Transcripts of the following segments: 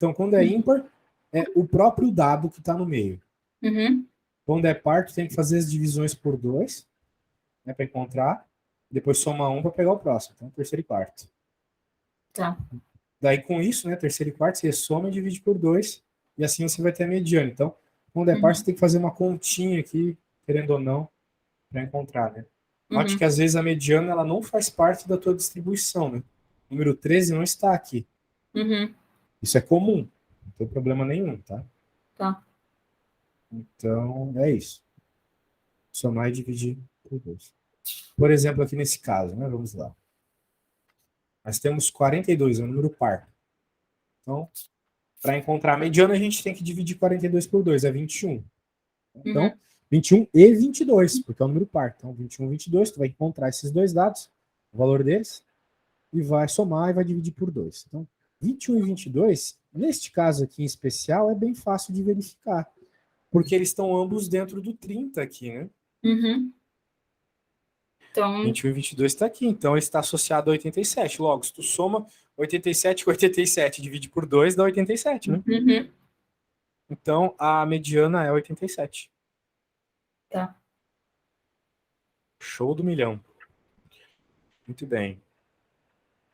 Então, quando é ímpar, é o próprio dado que está no meio. Uhum. Quando é par, tu tem que fazer as divisões por 2, né, para encontrar. Depois soma 1 para pegar o próximo. Então, terceiro e quarto. Tá. Daí, com isso, né, terceiro e quarto, você soma e divide por 2. E assim você vai ter a mediana. Então, quando é par, você tem que fazer uma continha aqui, querendo ou não, para encontrar, né? Note que às vezes a mediana ela não faz parte da tua distribuição, né? O número 13 não está aqui. Uhum. Isso é comum, não tem problema nenhum, tá? Tá. Então, é isso. Somar e dividir por 2. Por exemplo, aqui nesse caso, né? Vamos lá. Nós temos 42, é um número par. Então, para encontrar a mediana, a gente tem que dividir 42 por 2, é 21. Então, 21 e 22, porque é um número par. Então, 21 e 22, tu vai encontrar esses dois dados, o valor deles, e vai somar e vai dividir por 2. Então, 21 e 22, neste caso aqui em especial, é bem fácil de verificar, porque eles estão ambos dentro do 30 aqui, né? Uhum. Então, 21 e 22 está aqui, então ele está associado a 87. Logo, se tu soma 87 com 87 e divide por 2, dá 87, né? uhum. Então, a mediana é 87. Tá. Show do milhão. Muito bem.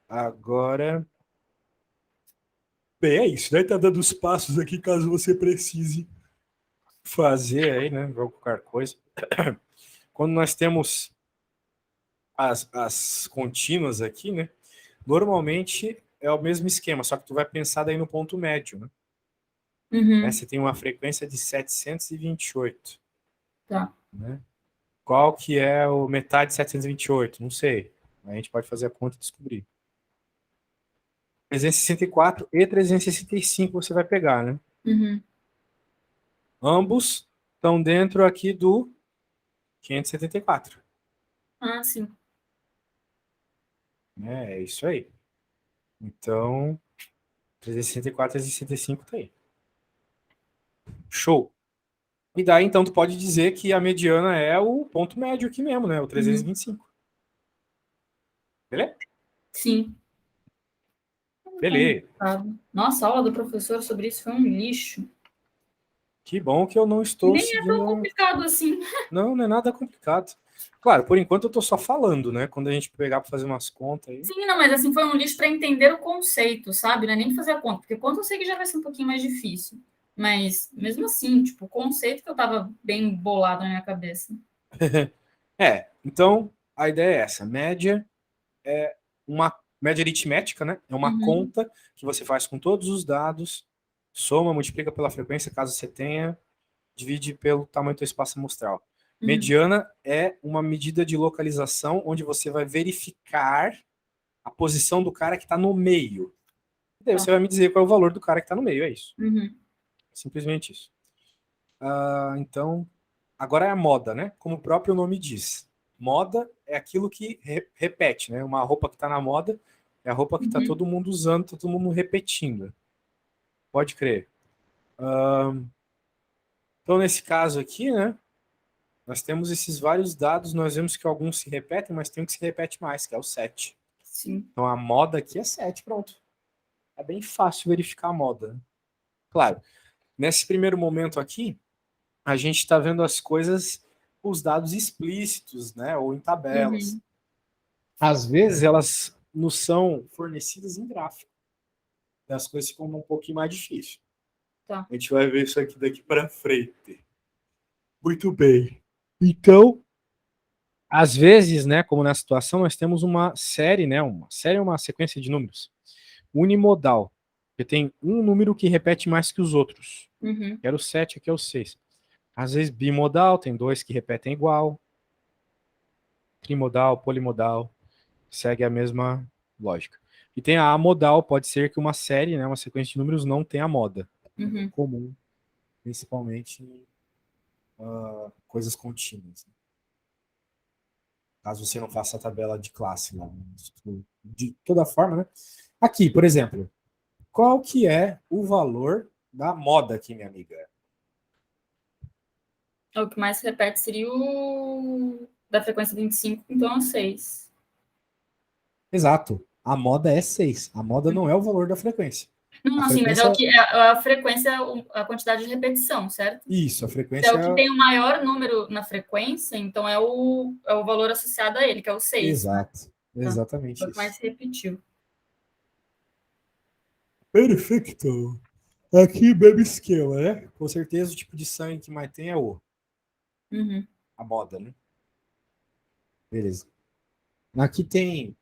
Agora... Bem, é isso, né? Tá dando os passos aqui, caso você precise fazer aí, né? Qualquer coisa. Quando nós temos as contínuas aqui, né? Normalmente é o mesmo esquema, só que tu vai pensar daí no ponto médio, né? Uhum. Você tem uma frequência de 728. Tá. Né? Qual que é o metade de 728? Não sei. A gente pode fazer a conta e descobrir. 364 e 365 você vai pegar, né? Uhum. Ambos estão dentro aqui do 574. Ah, sim. É isso aí. Então, 364 e 365 tá aí. Show. E daí, então, tu pode dizer que a mediana é o ponto médio aqui mesmo, né? O 325. Beleza? Sim. Beleza. Nossa, a aula do professor sobre isso foi um lixo. Que bom que eu não estou Nem é tão seguindo... complicado assim. Não é nada complicado. Claro, por enquanto eu tô só falando, né? Quando a gente pegar para fazer umas contas aí. Sim, não, mas assim, foi um lixo para entender o conceito, sabe? Não é nem fazer a conta, porque conta eu sei que já vai ser um pouquinho mais difícil. Mas, mesmo assim, tipo, o conceito que eu tava bem bolado na minha cabeça. Então a ideia é essa. Média é uma média aritmética, né? É uma conta que você faz com todos os dados, soma, multiplica pela frequência, caso você tenha, divide pelo tamanho do teu espaço amostral. Mediana é uma medida de localização onde você vai verificar a posição do cara que está no meio. E daí você vai me dizer qual é o valor do cara que está no meio, é isso. Simplesmente isso. Então, agora é a moda, né? Como o próprio nome diz. Moda é aquilo que repete, né? Uma roupa que está na moda é a roupa que está todo mundo usando, tá todo mundo repetindo. Pode crer. Então, nesse caso aqui, né? Nós temos esses vários dados, nós vemos que alguns se repetem, mas tem um que se repete mais, que é o 7. Sim. Então, a moda aqui é 7, pronto. É bem fácil verificar a moda. Né? Claro, nesse primeiro momento aqui, a gente está vendo as coisas, os dados explícitos, né? Ou em tabelas. Às vezes, elas nos são fornecidas em gráfico. E as coisas ficam um pouquinho mais difíceis. Tá. A gente vai ver isso aqui daqui para frente. Muito bem. Então, às vezes, né, como na situação, nós temos uma série, né, uma sequência de números unimodal, que tem um número que repete mais que os outros. Que era o 7, aqui é o 6. Às vezes bimodal, tem dois que repetem igual. Trimodal, polimodal, segue a mesma lógica. E tem a amodal, pode ser que uma série, né, uma sequência de números não tenha moda. É comum, principalmente em coisas contínuas. Caso você não faça a tabela de classe lá. De toda forma, né? Aqui, por exemplo, qual que é o valor da moda aqui, minha amiga? O que mais se repete seria o da frequência 25, então é 6. Exato. A moda é 6. A moda não é o valor da frequência. Não, A assim, mas é frequência... o que é a frequência, a quantidade de repetição, certo? Isso, a Se é frequência... o que tem o maior número na frequência, então é o valor associado a ele, que é o 6, né? Exato, Tá. É exatamente o que mais isso. repetiu. Perfeito. Aqui, baby scale, né? Com certeza o tipo de sangue que mais tem é o Uhum. a moda, né? Beleza. Aqui tem.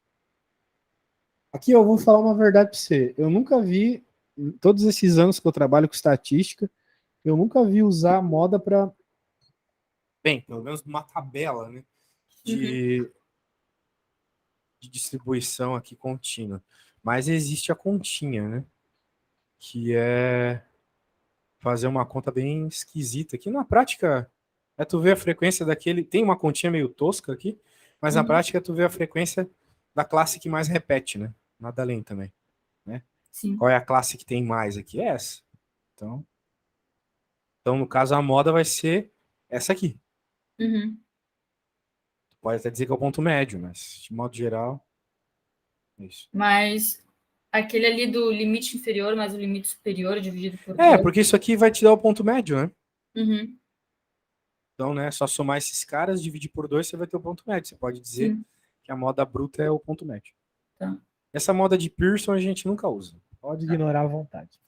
Aqui eu vou falar uma verdade para você. Eu nunca vi, em todos esses anos que eu trabalho com estatística, eu nunca vi usar a moda para. Bem, pelo menos uma tabela, né? Uhum. De, de distribuição aqui contínua. Mas existe a continha, né? Que é fazer uma conta bem esquisita. Que na prática é tu ver a frequência daquele. Tem uma continha meio tosca aqui, mas na Uhum. prática é tu ver a frequência da classe que mais repete, né? Nada além também, né? Sim. Qual é a classe que tem mais aqui? É essa. Então, no caso, a moda vai ser essa aqui. Uhum. Pode até dizer que é o ponto médio, mas de modo geral, é isso. Mas aquele ali do limite inferior mais o limite superior dividido por É, 2. porque isso aqui vai te dar o ponto médio, né? Uhum. Então, né, só somar esses caras, dividir por 2, você vai ter o ponto médio. Você pode dizer Sim. que a moda bruta é o ponto médio. Tá. Essa moda de Pearson a gente nunca usa. Pode ignorar à vontade.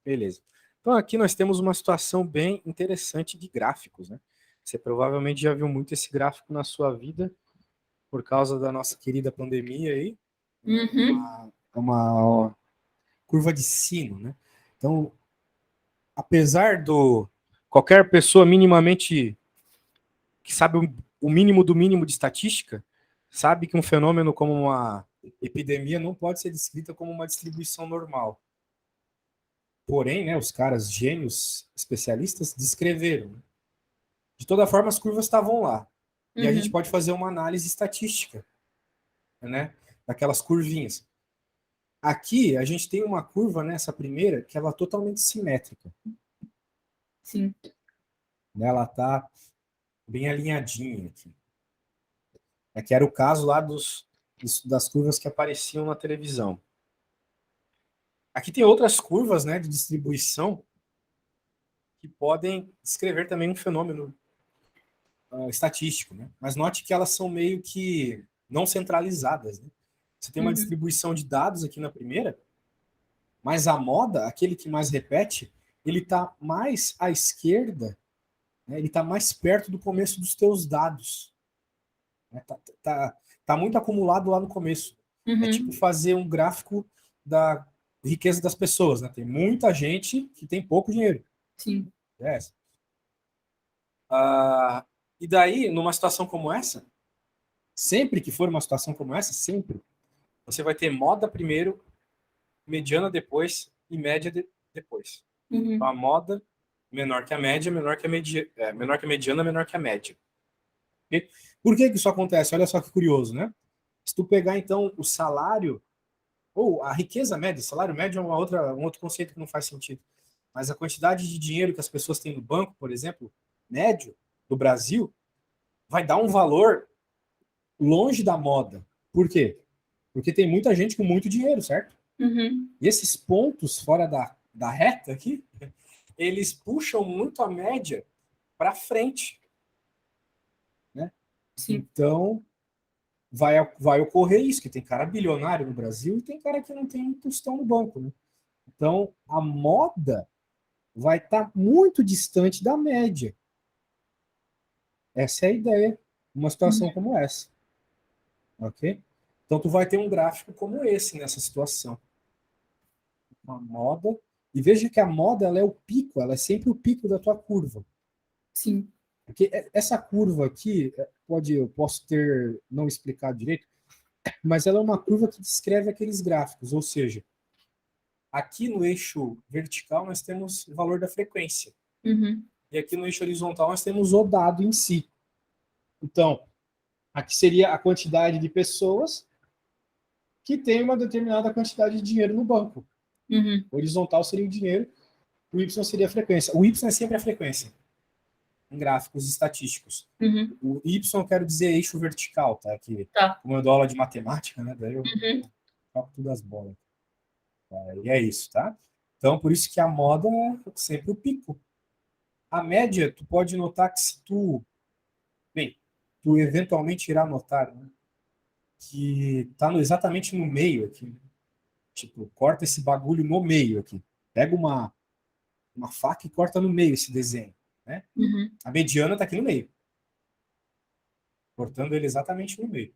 Beleza. Então aqui nós temos uma situação bem interessante de gráficos, né? Você provavelmente já viu muito esse gráfico na sua vida por causa da nossa querida pandemia aí. Uhum. É uma curva de sino, né? Então, apesar do qualquer pessoa minimamente que sabe o mínimo do mínimo de estatística, sabe que um fenômeno como uma epidemia não pode ser descrita como uma distribuição normal. Porém, né, os caras gênios especialistas descreveram. Né? De toda forma, as curvas estavam lá. E a gente Uhum. pode fazer uma análise estatística, né, daquelas curvinhas. Aqui, a gente tem uma curva nessa primeira que ela é totalmente simétrica. Sim. Né? Ela está bem alinhadinha aqui. É que era o caso lá das curvas que apareciam na televisão. Aqui tem outras curvas, né, de distribuição que podem descrever também um fenômeno estatístico, né? Mas note que elas são meio que não centralizadas. Né? Você tem uma Uhum. distribuição de dados aqui na primeira, mas a moda, aquele que mais repete, ele está mais à esquerda, né? Ele está mais perto do começo dos teus dados. Né? Tá muito acumulado lá no começo. É tipo Uhum. fazer um gráfico da riqueza das pessoas. Né? Tem muita gente que tem pouco dinheiro. Sim. É. Ah, e daí, numa situação como essa, sempre que for uma situação como essa, sempre, você vai ter moda primeiro, mediana depois e média depois. Então, Uhum. a moda menor que a média, menor que a mediana, menor que a média. Okay? Por que isso acontece? Olha só que curioso, né? Se tu pegar, então, o salário, ou a riqueza média, salário médio é um outro conceito que não faz sentido. Mas a quantidade de dinheiro que as pessoas têm no banco, por exemplo, médio, do Brasil, vai dar um valor longe da moda. Por quê? Porque tem muita gente com muito dinheiro, certo? Uhum. E esses pontos fora da reta aqui, eles puxam muito a média para frente. Né? Sim. Então, vai ocorrer isso, que tem cara bilionário no Brasil e tem cara que não tem um tostão no banco. Né? Então, a moda vai estar muito distante da média. Essa é a ideia, uma situação Uhum. como essa. Ok? Então, tu vai ter um gráfico como esse nessa situação. Uma moda. E veja que a moda ela é o pico, ela é sempre o pico da tua curva. Sim. Porque essa curva aqui, eu posso ter não explicado direito, mas ela é uma curva que descreve aqueles gráficos, ou seja, aqui no eixo vertical nós temos o valor da frequência, Uhum. e aqui no eixo horizontal nós temos o dado em si. Então, aqui seria a quantidade de pessoas que tem uma determinada quantidade de dinheiro no banco. Uhum. O horizontal seria o dinheiro, o Y seria a frequência. O Y é sempre a frequência, em gráficos estatísticos. Uhum. O Y eu quero dizer eixo vertical, tá? Que, Tá. como eu dou aula de matemática, né? Daí eu Uhum. toco tudo as bolas. E é isso, tá? Então, por isso que a moda é sempre o pico. A média, tu pode notar que se tu, bem, tu eventualmente irá notar, né, que tá exatamente no meio aqui. Né? Tipo, corta esse bagulho no meio aqui. Pega uma faca e corta no meio esse desenho, né? Uhum. A mediana tá aqui no meio, cortando ele exatamente no meio.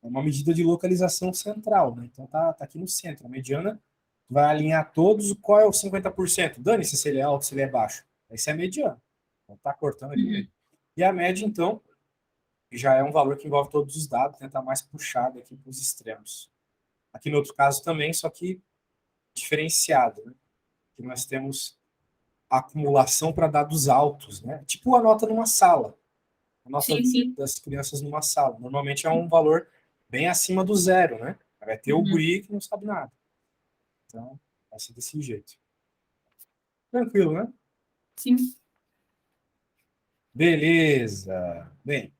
É uma medida de localização central, né? Então tá aqui no centro. A mediana vai alinhar todos. Qual é o 50%? Dane-se se ele é alto, se ele é baixo. Esse é a mediana. Então tá cortando aqui no meio. Uhum. E a média, então, já é um valor que envolve todos os dados, né? Tá mais puxado aqui para os extremos. Aqui no outro caso também, só que diferenciado, né? Que nós temos acumulação para dados altos, né? Tipo a nota numa sala. A nota Sim, sim. das crianças numa sala. Normalmente é um valor bem acima do zero, né? Vai ter o Uhum. guri que não sabe nada. Então, vai ser desse jeito. Tranquilo, né? Sim. Beleza. Bem,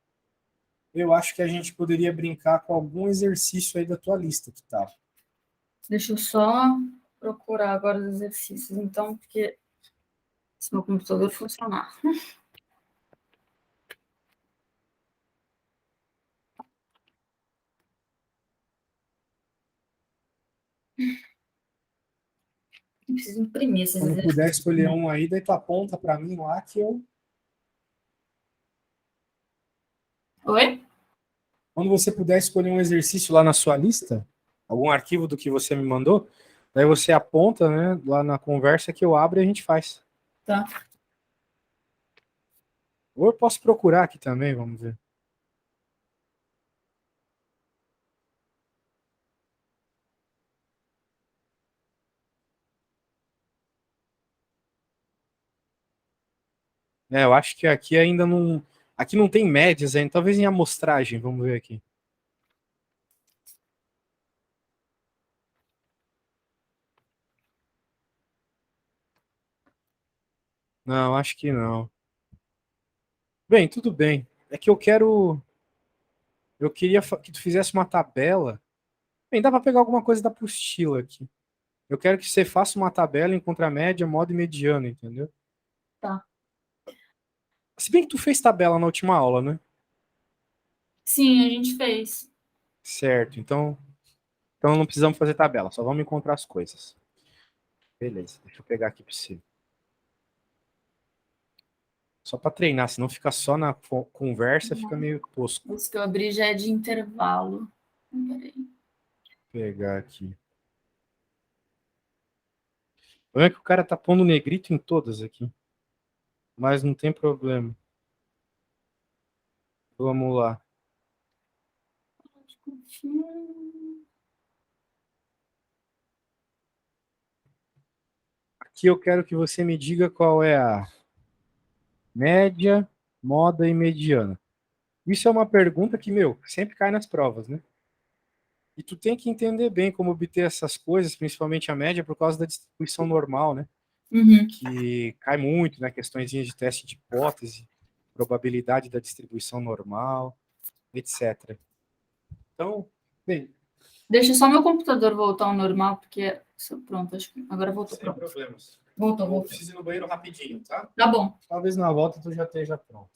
eu acho que a gente poderia brincar com algum exercício aí da tua lista que tá. Deixa eu só procurar agora os exercícios, então, porque se meu computador funcionar. Eu preciso imprimir esses Quando puder exercícios. escolher um aí, daí tu aponta para mim lá que eu. Oi? Quando você puder escolher um exercício lá na sua lista, algum arquivo do que você me mandou, daí você aponta, né, lá na conversa que eu abro e a gente faz. Tá. Ou eu posso procurar aqui também, vamos ver. É, eu acho que aqui ainda não. Aqui não tem médias ainda, talvez em amostragem, vamos ver aqui. Não, acho que não. Bem, tudo bem. É que eu quero. Eu queria que tu fizesse uma tabela. Bem, dá para pegar alguma coisa da apostila aqui. Eu quero que você faça uma tabela em contramédia, modo e mediano, entendeu? Tá. Se bem que tu fez tabela na última aula, né? Sim, a gente fez. Certo, então não precisamos fazer tabela, só vamos encontrar as coisas. Beleza, deixa eu pegar aqui para você. Só para treinar, senão fica só na conversa, fica meio tosco. Esse que eu abri já é de intervalo. Peraí. Vou pegar aqui. Olha que o cara tá pondo negrito em todas aqui, mas não tem problema. Vamos lá. Aqui eu quero que você me diga qual é a média, moda e mediana. Isso é uma pergunta que, meu, sempre cai nas provas, né? E tu tem que entender bem como obter essas coisas, principalmente a média, por causa da distribuição normal, né? Uhum. Que cai muito, né? Questões de teste de hipótese, probabilidade da distribuição normal, etc. Então, bem, Deixa só meu computador voltar ao normal, porque. Pronto, acho que agora voltou. sem Pronto. problemas. Voltou, Eu voltou. preciso ir no banheiro rapidinho, tá? Tá bom. Talvez na volta tu já esteja pronto.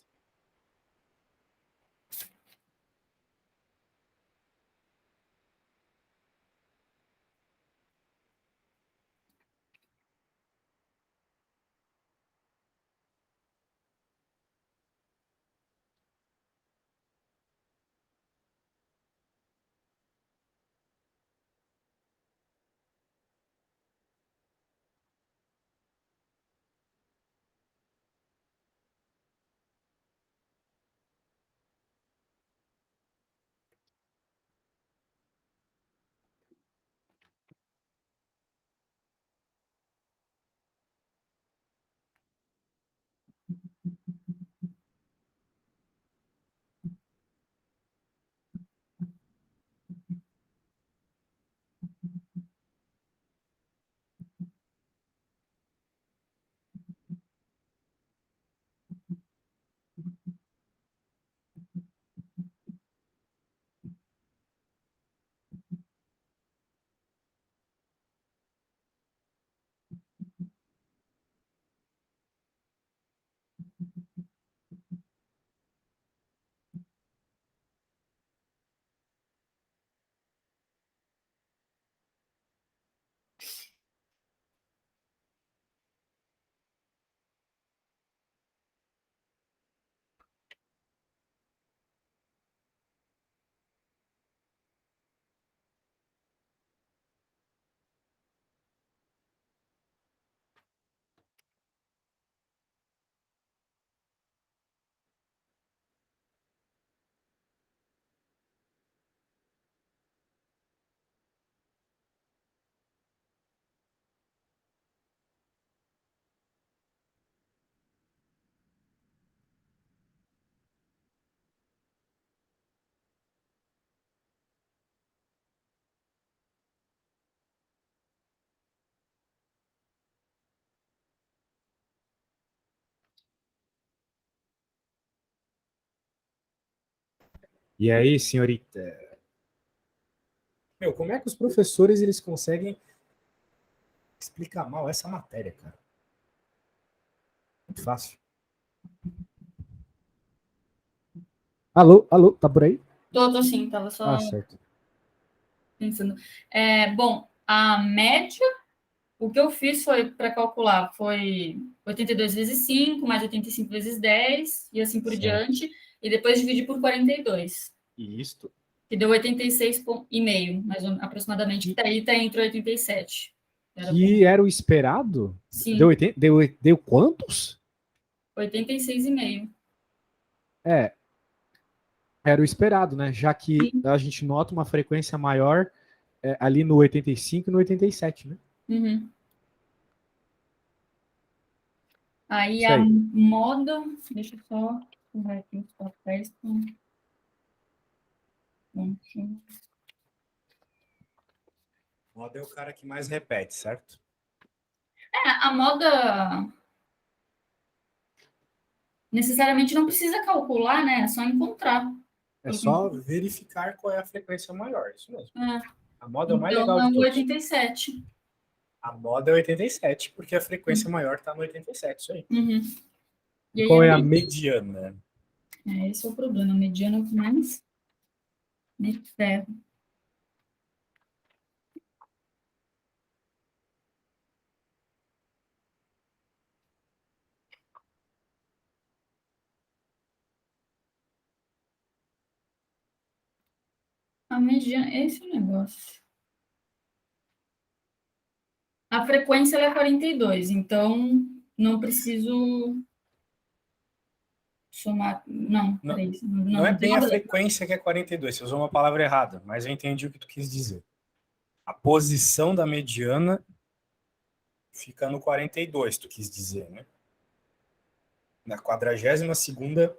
E aí, senhorita? Meu, como é que os professores eles conseguem explicar mal essa matéria, cara? Muito fácil. Alô, alô, tá por aí? Tô sim, tava só Certo. pensando. Bom, a média, o que eu fiz foi para calcular, foi 82 vezes 5 mais 85 vezes 10 e assim por Certo. diante, e depois dividir por 42. E isto? Que deu 86,5, mais ou, aproximadamente, que daí tá entre 87. Que era o esperado? Sim, Deu quantos? 86,5. É, era o esperado, né? Já que Sim. a gente nota uma frequência maior ali no 85 e no 87, né? Uhum. Aí Isso a aí. moda, deixa eu só pegar aqui os papéis. Moda é o cara que mais repete, certo? A moda necessariamente não precisa calcular, né? É só encontrar. É só verificar qual é a frequência maior, isso mesmo. É. A moda é o mais Então legal é de o todos. 87. A moda é 87, porque a frequência maior está no 87, isso aí. Uhum. E E aí qual é a mediana? esse é o problema. A mediana é o que mais me ferra. A mediana, esse é o negócio. A frequência ela é 42, então não preciso somar. Não, Não, peraí. não é Não tem bem a nada a ver. frequência que é 42, você usou uma palavra errada, mas eu entendi o que tu quis dizer. A posição da mediana fica no 42, tu quis dizer, né? Na 42ª,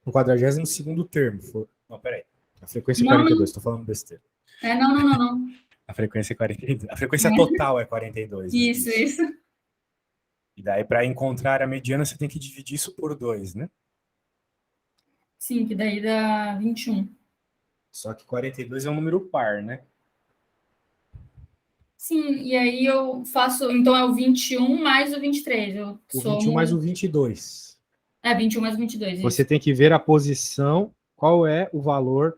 no 42º termo. Não, peraí. A frequência é Não, 42, não. tô falando besteira. Não. A frequência é 42. A frequência total é 42, né? Isso. E daí, para encontrar a mediana, você tem que dividir isso por 2, né? Sim, que daí dá 21. Só que 42 é um número par, né? Sim, e aí eu faço. Então é o 21 mais o 23. Eu O 21 mais o somo. 22. 21 mais o 22, Você isso. tem que ver a posição, qual é o valor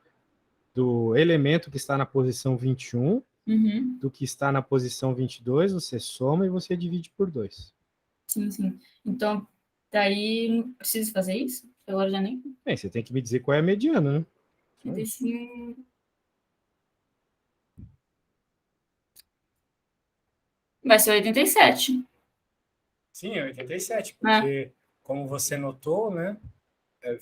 do elemento que está na posição 21, Uhum. do que está na posição 22, você soma e você divide por 2. Sim. Então, daí preciso fazer isso? Agora já nem. Bem, você tem que me dizer qual é a mediana, né? 35. Vai ser 87. Sim, é 87, É, porque, como você notou, né,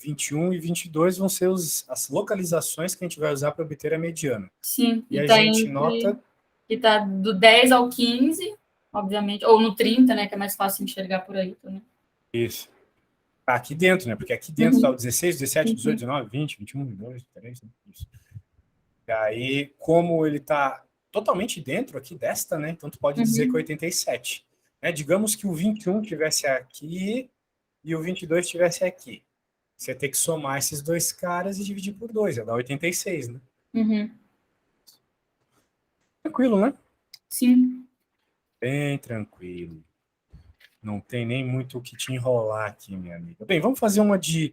21 e 22 vão ser as localizações que a gente vai usar para obter a mediana. sim. E E a tá gente entre. nota Que tá do 10 ao 15, obviamente. Ou no 30, né? Que é mais fácil enxergar por aí também. isso. Tá aqui dentro, né? Porque aqui dentro está o Uhum. 16, 17, 18, 19, 20, 21, 22, 23, isso. E aí, como ele está totalmente dentro aqui desta, né? Então tu pode dizer que é Uhum. 87. Né? Digamos que o 21 tivesse aqui e o 22 estivesse aqui. Você tem que somar esses dois caras e dividir por 2, ia dar 86, né? Uhum. Tranquilo, né? Sim. Bem tranquilo. Não tem nem muito o que te enrolar aqui, minha amiga. Bem, vamos fazer uma de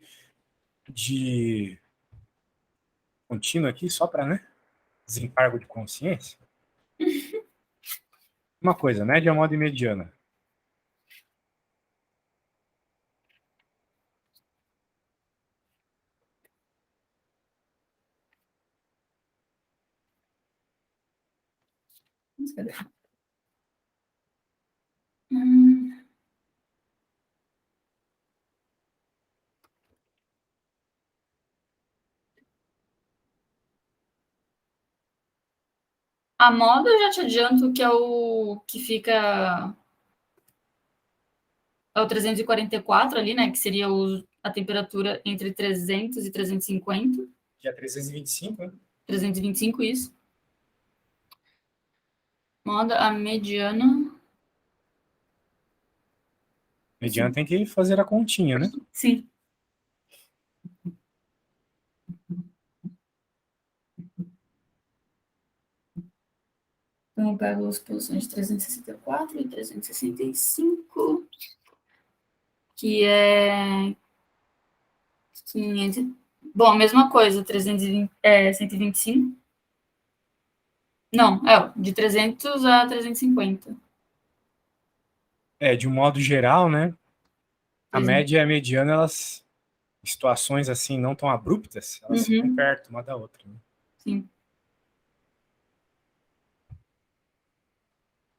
contínua aqui, só para, né? Desembargo de consciência. Uma coisa, média, moda e mediana. Hum. A moda eu já te adianto que é o que fica. É o 344 ali, né? Que seria a temperatura entre 300 e 350. Que é 325, né? 325, isso. Moda, a mediana. Mediana tem que fazer a continha, né? Sim. Então, eu pego as posições de 364 e 365, que é 500. Bom, a mesma coisa, 320, 125. Não, de 300 a 350. De um modo geral, né? A 300. média e a mediana, elas, situações assim não tão abruptas, elas ficam perto uma da outra. Né? Sim.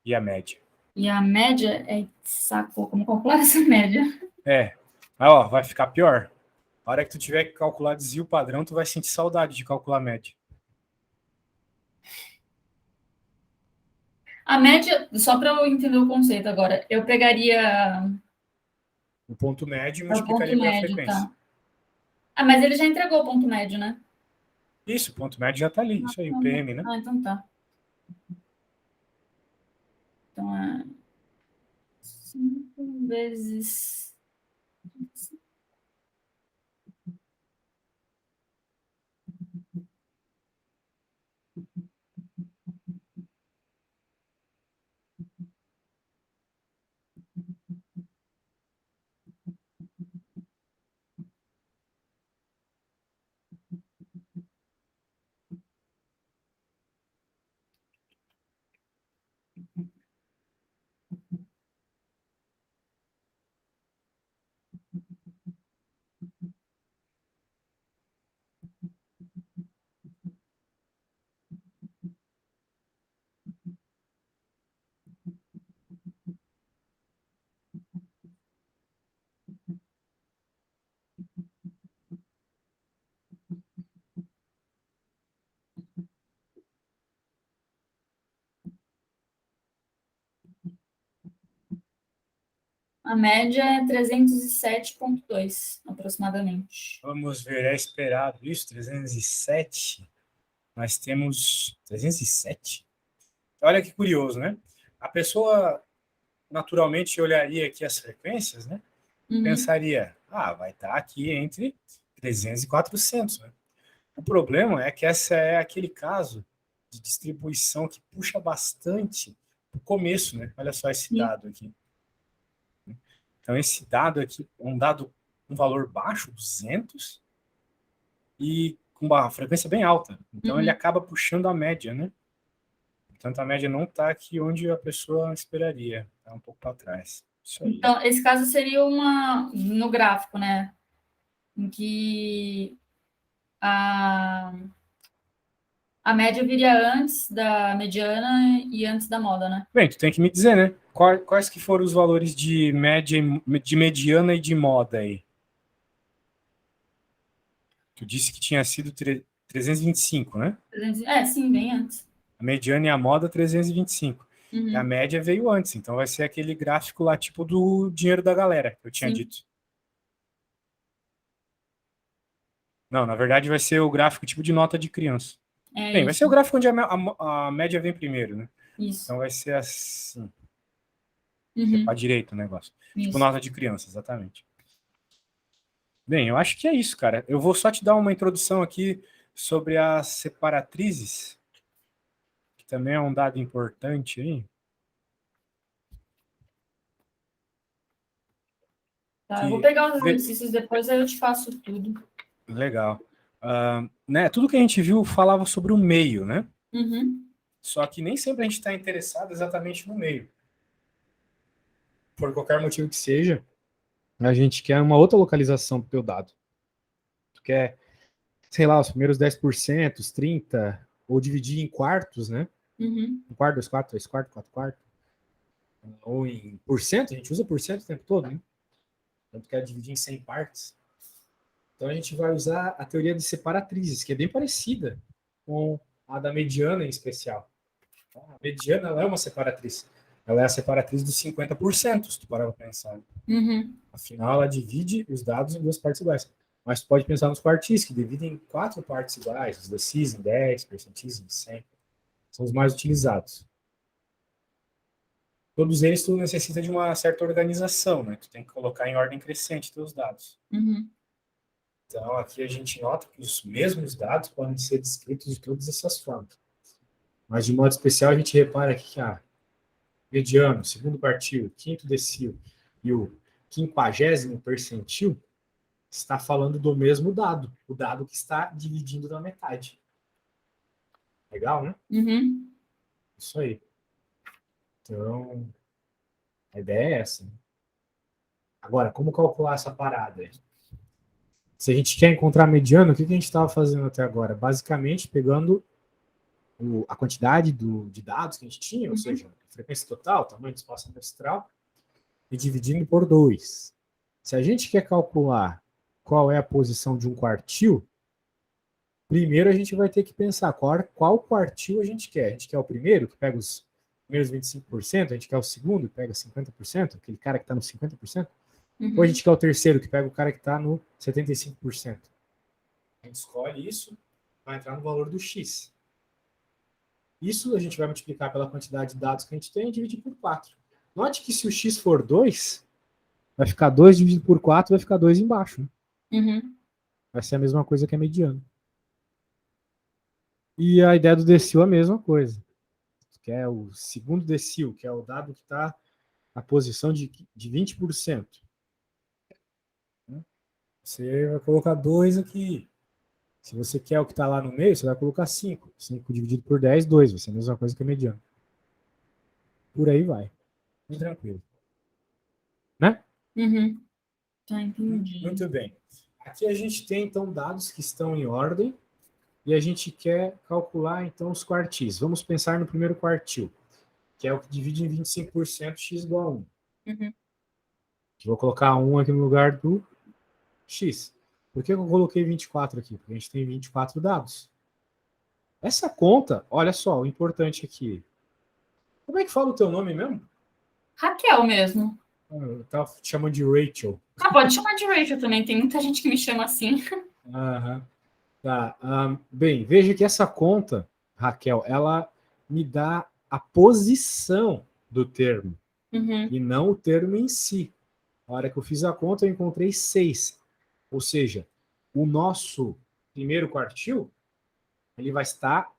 E a média? E a média sacou como calcular essa média? Mas, ó, vai ficar pior. A hora que tu tiver que calcular desvio padrão, tu vai sentir saudade de calcular a média. A média, só para eu entender o conceito agora, eu pegaria O ponto médio e o ponto multiplicaria pela médio, frequência. tá? Ah, mas ele já entregou o ponto médio, né? Isso, o ponto médio já tá ali. Isso aí, o PM, né? Ah, então tá. Então é 5 vezes. A média é 307,2, aproximadamente. Vamos ver, é esperado isso, 307. Nós temos 307. Olha que curioso, né? A pessoa naturalmente olharia aqui as frequências, né? Pensaria, vai estar aqui entre 300 e 400, né? O problema é que essa é aquele caso de distribuição que puxa bastante o começo, né? Olha só esse dado aqui. Então, esse dado aqui é um dado com valor baixo, 200, e com uma frequência bem alta. Então, ele acaba puxando a média, né? Portanto, a média não está aqui onde a pessoa esperaria. Está um pouco para trás. Isso aí. Então, esse caso seria no gráfico, né? Em que a média viria antes da mediana e antes da moda, né? Bem, tu tem que me dizer, né? Quais que foram os valores de média, de mediana e de moda aí? Tu disse que tinha sido 325, né? Sim, bem antes. A mediana e a moda, 325. E a Uhum. média veio antes, então vai ser aquele gráfico lá, tipo do dinheiro da galera, que eu tinha dito. Não, na verdade vai ser o gráfico tipo de nota de criança. Bem, vai ser o gráfico onde a média vem primeiro, né? Isso. Então vai ser assim. Uhum. Para a direita o negócio. Isso. Tipo nota de criança, exatamente. Bem, eu acho que é isso, cara. Eu vou só te dar uma introdução aqui sobre as separatrizes, que também é um dado importante aí. Tá, eu vou pegar os exercícios depois, aí eu te faço tudo. Legal. Né, tudo que a gente viu falava sobre o meio, né? Uhum. Só que nem sempre a gente está interessado exatamente no meio. Por qualquer motivo que seja, a gente quer uma outra localização para o teu dado. Tu quer, sei lá, os primeiros 10%, os 30%, ou dividir em quartos, né? Uhum. Um quarto, 2 quartos, 3 quartos, 4 quartos. Ou em porcento, a gente usa porcento o tempo todo, né? Então tu quer dividir em 100 partes. Então a gente vai usar a teoria de separatrizes, que é bem parecida com a da mediana em especial. A mediana ela é uma separatriz. Ela é a separatriz dos 50%, se tu parar para pensar. Uhum. Afinal, ela divide os dados em duas partes iguais. Mas tu pode pensar nos quartis, que dividem em 4 partes iguais, os decis em 10, percentis em 100. São os mais utilizados. Todos eles tu necessita de uma certa organização, né? Tu tem que colocar em ordem crescente teus dados. Uhum. Então, aqui a gente nota que os mesmos dados podem ser descritos de todas essas formas. Mas, de modo especial, a gente repara aqui que a mediano, segundo quartil, quinto decil e o 50º percentil está falando do mesmo dado, o dado que está dividindo na metade. Legal, né? Uhum. Isso aí. Então, a ideia é essa. Agora, como calcular essa parada? Se a gente quer encontrar mediano, o que a gente estava fazendo até agora? Basicamente, pegando a quantidade de dados que a gente tinha, ou seja, a frequência total, tamanho do espaço amestral, e dividindo por 2. Se a gente quer calcular qual é a posição de um quartil, primeiro a gente vai ter que pensar qual quartil a gente quer. A gente quer o primeiro, que pega os primeiros 25%, a gente quer o segundo, que pega 50%, aquele cara que está no 50%, ou a gente quer o terceiro, que pega o cara que está no 75%. A gente escolhe isso, vai entrar no valor do X. Isso a gente vai multiplicar pela quantidade de dados que a gente tem e dividir por 4. Note que se o X for 2, vai ficar 2 dividido por 4, vai ficar 2 embaixo. Né? Uhum. Vai ser a mesma coisa que a mediana. E a ideia do decil é a mesma coisa. Que é o segundo decil, que é o dado que está na posição de 20%. Você vai colocar 2 aqui. Se você quer o que está lá no meio, você vai colocar 5. 5 dividido por 10, 2. Vai ser a mesma coisa que a mediana. Por aí vai. Bem tranquilo. Né? Uhum. Tá, entendi. Muito bem. Aqui a gente tem, então, dados que estão em ordem e a gente quer calcular, então, os quartis. Vamos pensar no primeiro quartil, que é o que divide em 25% x igual a 1. Uhum. Vou colocar 1 aqui no lugar do x. Por que eu coloquei 24 aqui? Porque a gente tem 24 dados. Essa conta, olha só, o importante aqui. Como é que fala o teu nome mesmo? Raquel mesmo. Eu tava te chamando de Rachel. Ah, pode chamar de Rachel também. Tem muita gente que me chama assim. Aham. Tá. Bem, veja que essa conta, Raquel, ela me dá a posição do termo e não o termo em si. Na hora que eu fiz a conta, eu encontrei 6. Ou seja, o nosso primeiro quartil, ele vai estar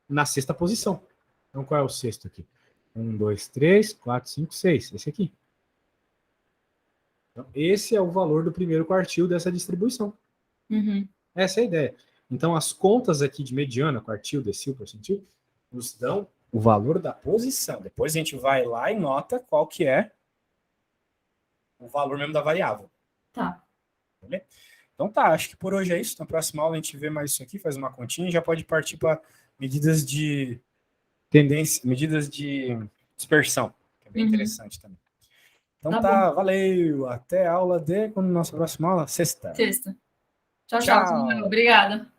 na sexta posição. Então, qual é o sexto aqui? 1, 2, 3, 4, 5, 6. Esse aqui. Então, esse é o valor do primeiro quartil dessa distribuição. Uhum. Essa é a ideia. Então, as contas aqui de mediana, quartil, decil, percentil, nos dão o valor da posição. Depois a gente vai lá e nota qual que é o valor mesmo da variável. Tá. Beleza? Então tá, acho que por hoje é isso. Na próxima aula a gente vê mais isso aqui, faz uma continha e já pode partir para medidas de tendência, medidas de dispersão, que é bem interessante também. Então tá, valeu. Até a aula de... Quando nossa próxima aula? Sexta. Sexta. Tchau, tchau. Tchau. Obrigada.